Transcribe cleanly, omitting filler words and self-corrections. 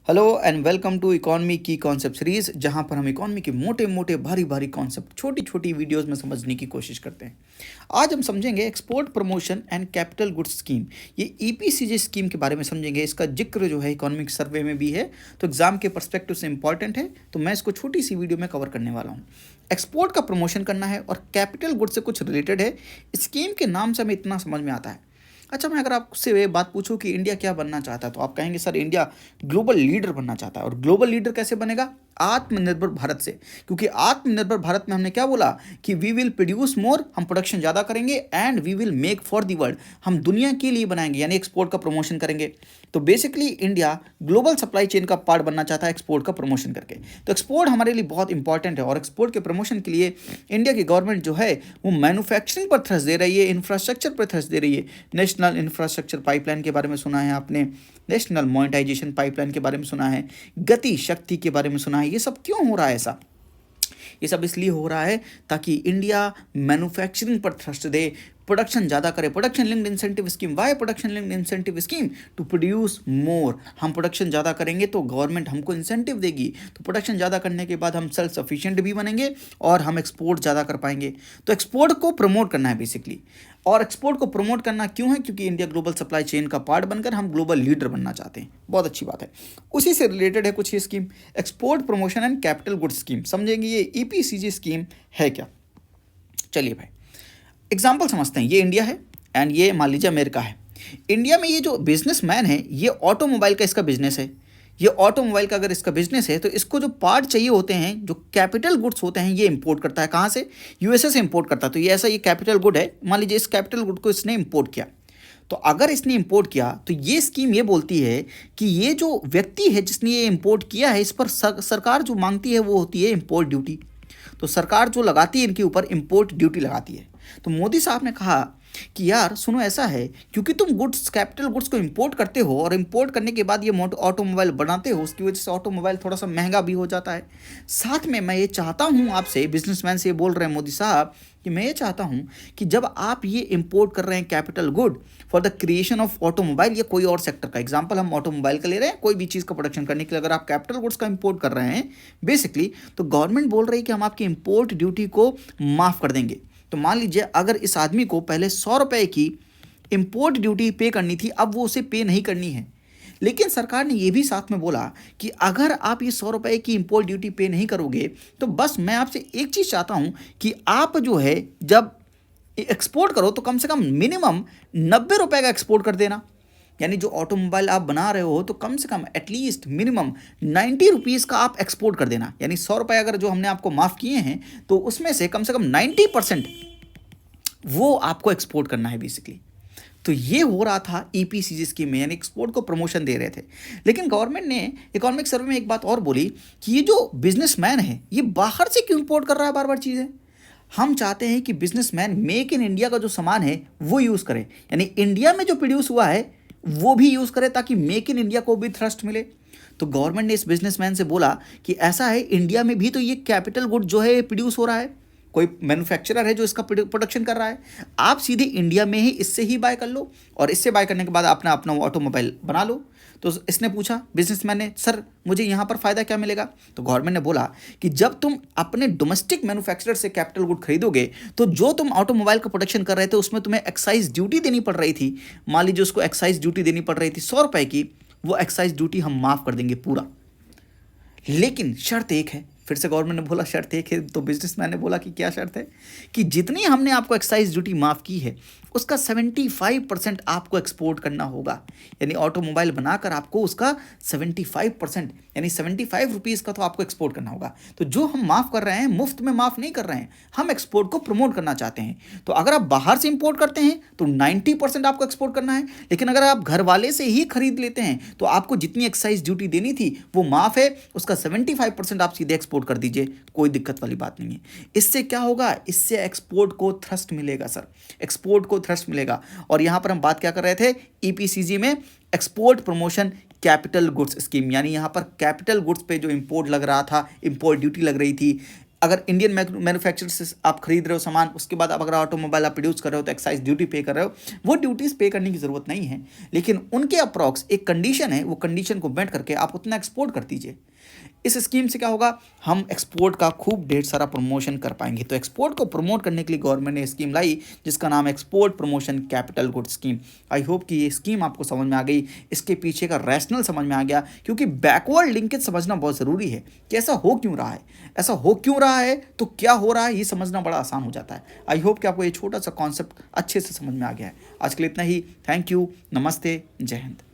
Hello and welcome to economy की concept series, जहां पर हम इकोनॉमी के मोटे मोटे भारी भारी कॉन्सेप्ट छोटी छोटी वीडियोस में समझने की कोशिश करते हैं। आज हम समझेंगे export promotion and capital goods scheme. ये ईपीसीजी स्कीम के बारे में समझेंगे। इसका जिक्र जो है इकोनॉमिक सर्वे में भी है, तो एग्जाम के पर्सपेक्टिव से इंपॉर्टेंट है, तो मैं इसको छोटी सी वीडियो में कवर करने वाला हूँ। एक्सपोर्ट का प्रमोशन करना है और कैपिटल गुड्स से कुछ रिलेटेड है। स्कीम के नाम से हमें इतना समझ में आता है। अच्छा, मैं अगर आपसे ये बात पूछूं कि इंडिया क्या बनना चाहता है, तो आप कहेंगे सर इंडिया ग्लोबल लीडर बनना चाहता है। और ग्लोबल लीडर कैसे बनेगा? आत्मनिर्भर भारत से। क्योंकि आत्मनिर्भर भारत में हमने क्या बोला कि वी विल प्रोड्यूस मोर, हम प्रोडक्शन ज़्यादा करेंगे, and we will make for the world, हम दुनिया के लिए बनाएंगे, यानी एक्सपोर्ट का प्रमोशन करेंगे। तो basically India global supply chain का पार्ट बनना चाहता है एक्सपोर्ट का प्रमोशन करके। तो एक्सपोर्ट हमारे लिए बहुत इंपॉर्टेंट है, और एक्सपोर्ट के प्रमोशन के लिए इंडिया की गवर्नमेंट जो है वो मैन्युफैक्चरिंग पर थ्रस्ट दे रही है, इंफ्रास्ट्रक्चर पर थ्रस्ट दे रही है। नेशनल इंफ्रास्ट्रक्चर पाइपलाइन के बारे में सुना है आपने, नेशनल मोनेटाइजेशन पाइपलाइन के बारे में सुना है, गति शक्ति के बारे में सुना है। ये सब क्यों हो रहा है ऐसा? ये सब इसलिए हो रहा है ताकि इंडिया मैन्युफैक्चरिंग पर थ्रस्ट दे, प्रोडक्शन ज़्यादा करे। Production linked incentive scheme, why production linked incentive scheme? To produce more. हम प्रोडक्शन ज़्यादा करेंगे तो गवर्नमेंट हमको इंसेंटिव देगी, तो प्रोडक्शन ज़्यादा करने के बाद हम सेल्फ सफिशिएंट भी बनेंगे और हम एक्सपोर्ट ज़्यादा कर पाएंगे। तो एक्सपोर्ट को प्रमोट करना है बेसिकली। और एक्सपोर्ट को प्रमोट करना क्यों है? क्योंकि इंडिया ग्लोबल सप्लाई चेन का पार्ट बनकर हम ग्लोबल लीडर बनना चाहते हैं। बहुत अच्छी बात है। उसी से रिलेटेड है कुछ ये scheme, export promotion and capital goods scheme. समझेंगे ये ईपीसीजी स्कीम है क्या? चलिए भाई, एग्जाम्पल समझते हैं। ये इंडिया है एंड ये मान लीजिए अमेरिका है। इंडिया में ये जो बिजनेसमैन है, ये ऑटोमोबाइल का इसका बिजनेस है। ये ऑटोमोबाइल का अगर इसका बिजनेस है, तो इसको जो पार्ट चाहिए होते हैं, जो कैपिटल गुड्स होते हैं, ये इंपोर्ट करता है। कहाँ से? यूएसए से इंपोर्ट करता है। तो ये ऐसा ये कैपिटल गुड है। मान लीजिए इस कैपिटल गुड को इसने इंपोर्ट किया, तो अगर इसने इंपोर्ट किया तो ये स्कीम ये बोलती है कि ये जो व्यक्ति है जिसने ये इंपोर्ट किया है, इस पर सरकार जो मांगती है वो होती है इंपोर्ट ड्यूटी। तो सरकार जो लगाती है इनके ऊपर इंपोर्ट ड्यूटी लगाती है। तो मोदी साहब ने कहा कि यार सुनो, ऐसा है क्योंकि तुम गुड्स, कैपिटल गुड्स को इंपोर्ट करते हो और इंपोर्ट करने के बाद ये ऑटोमोबाइल बनाते हो, उसकी वजह से ऑटोमोबाइल थोड़ा सा महंगा भी हो जाता है। साथ में मैं ये चाहता हूँ आपसे, बिजनेसमैन से ये बोल रहे हैं मोदी साहब, कि मैं ये चाहता हूँ कि जब आप ये इंपोर्ट कर रहे हैं capital good for the creation of automobile या कोई और सेक्टर का, एग्जांपल हम ऑटोमोबाइल का ले रहे हैं, कोई भी चीज़ का प्रोडक्शन करने के लिए अगर आप कैपिटल गुड्स का इंपोर्ट कर रहे हैं बेसिकली, तो गवर्नमेंट बोल रही है कि हम आपकी इंपोर्ट ड्यूटी को माफ़ कर देंगे। तो मान लीजिए अगर इस आदमी को पहले 100 रुपये की इंपोर्ट ड्यूटी पे करनी थी, अब वो उसे पे नहीं करनी है। लेकिन सरकार ने ये भी साथ में बोला कि अगर आप ये 100 रुपये की इंपोर्ट ड्यूटी पे नहीं करोगे, तो बस मैं आपसे एक चीज़ चाहता हूँ कि आप जो है जब एक्सपोर्ट करो तो कम से कम मिनिमम 90 रुपये का एक्सपोर्ट कर देना। यानी जो ऑटोमोबाइल आप बना रहे हो, तो कम से कम एटलीस्ट मिनिमम 90 रुपीज़ का आप एक्सपोर्ट कर देना। यानी 100 रुपये अगर जो हमने आपको माफ़ किए हैं, तो उसमें से कम 90% वो आपको एक्सपोर्ट करना है बेसिकली। तो ये हो रहा था ईपीसीजी स्कीम में, यानी एक्सपोर्ट को प्रमोशन दे रहे थे। लेकिन गवर्नमेंट ने इकोनॉमिक सर्वे में एक बात और बोली कि ये जो बिजनेसमैन है ये बाहर से क्यों इंपोर्ट कर रहा है बार बार चीज़ें। हम चाहते हैं कि बिजनेसमैन मेक इन इंडिया का जो सामान है वो यूज़ करे, यानी इंडिया में जो प्रोड्यूस हुआ है वो भी यूज़ करे, ताकि मेक इन इंडिया को भी थ्रस्ट मिले। तो गवर्नमेंट ने इस बिजनेसमैन से बोला कि ऐसा है, इंडिया में भी तो ये कैपिटल गुड जो है प्रोड्यूस हो रहा है, कोई मैन्युफैक्चरर है जो इसका प्रोडक्शन कर रहा है, आप सीधे इंडिया में ही इससे ही बाय कर लो, और इससे बाय करने के बाद अपना अपना ऑटोमोबाइल बना लो। तो इसने पूछा बिजनेसमैन ने, सर मुझे यहाँ पर फ़ायदा क्या मिलेगा? तो गवर्नमेंट ने बोला कि जब तुम अपने डोमेस्टिक मैन्युफैक्चरर से कैपिटल गुड खरीदोगे, तो जो तुम ऑटोमोबाइल का प्रोडक्शन कर रहे थे उसमें तुम्हें एक्साइज ड्यूटी देनी पड़ रही थी, मान लीजिए उसको एक्साइज ड्यूटी देनी पड़ रही थी 100 रुपये की, वो एक्साइज ड्यूटी हम माफ़ कर देंगे पूरा। लेकिन शर्त एक है। फिर से गवर्नमेंट ने बोला शर्त एक है, तो बिजनेसमैन ने बोला कि क्या शर्त है? कि जितनी हमने आपको एक्साइज ड्यूटी माफ़ की है उसका 75% आपको एक्सपोर्ट करना होगा। यानी ऑटोमोबाइल बनाकर आपको उसका 75% यानी 75 रुपीज़ का तो आपको एक्सपोर्ट करना होगा। तो जो हम माफ़ कर रहे हैं मुफ्त में माफ़ नहीं कर रहे हैं, हम एक्सपोर्ट को प्रमोट करना चाहते हैं। तो अगर आप बाहर से इंपोर्ट करते हैं तो 90% आपको एक्सपोर्ट करना है, लेकिन अगर आप घर वाले से ही खरीद लेते हैं तो आपको जितनी एक्साइज ड्यूटी देनी थी वो माफ़ है, उसका 75% आप सीधे एक्सपोर्ट कर दीजिए, कोई दिक्कत वाली बात नहीं है। इससे क्या होगा? इससे एक्सपोर्ट को थ्रस्ट मिलेगा सर, एक्सपोर्ट को थ्रस्ट मिलेगा। और यहां पर हम बात क्या कर रहे थे? ईपीसीजी में export promotion capital goods scheme, यानी यहां पर कैपिटल गुड्स पे जो इंपोर्ट लग रहा था, इंपोर्ट ड्यूटी लग रही थी, अगर इंडियन मैन्युफैक्चरर से आप खरीद रहे हो सामान, उसके बाद आप अगर ऑटोमोबाइल आप प्रोड्यूस कर रहे हो तो एक्साइज ड्यूटी पे कर रहे हो, वो ड्यूटीज पे करने की जरूरत नहीं है, लेकिन उनके अप्रॉक्स एक कंडीशन है, वो कंडीशन को मेट करके आप उतना एक्सपोर्ट कर दीजिए। इस स्कीम से क्या होगा, हम एक्सपोर्ट का खूब ढेर सारा प्रमोशन कर पाएंगे। तो एक्सपोर्ट को प्रमोट करने के लिए गवर्नमेंट ने स्कीम लाई जिसका नाम है export promotion capital good scheme. I hope कि ये स्कीम आपको समझ में आ गई, इसके पीछे का रैशनल समझ में आ गया, क्योंकि बैकवर्ड लिंकेज समझना बहुत ज़रूरी है कि ऐसा हो क्यों रहा है, ऐसा हो क्यों रहा है तो क्या हो रहा है, ये समझना बड़ा आसान हो जाता है। आई होप कि आपको ये छोटा सा कॉन्सेप्ट अच्छे से समझ में आ गया है। आज के लिए इतना ही। थैंक यू, नमस्ते, जय हिंद।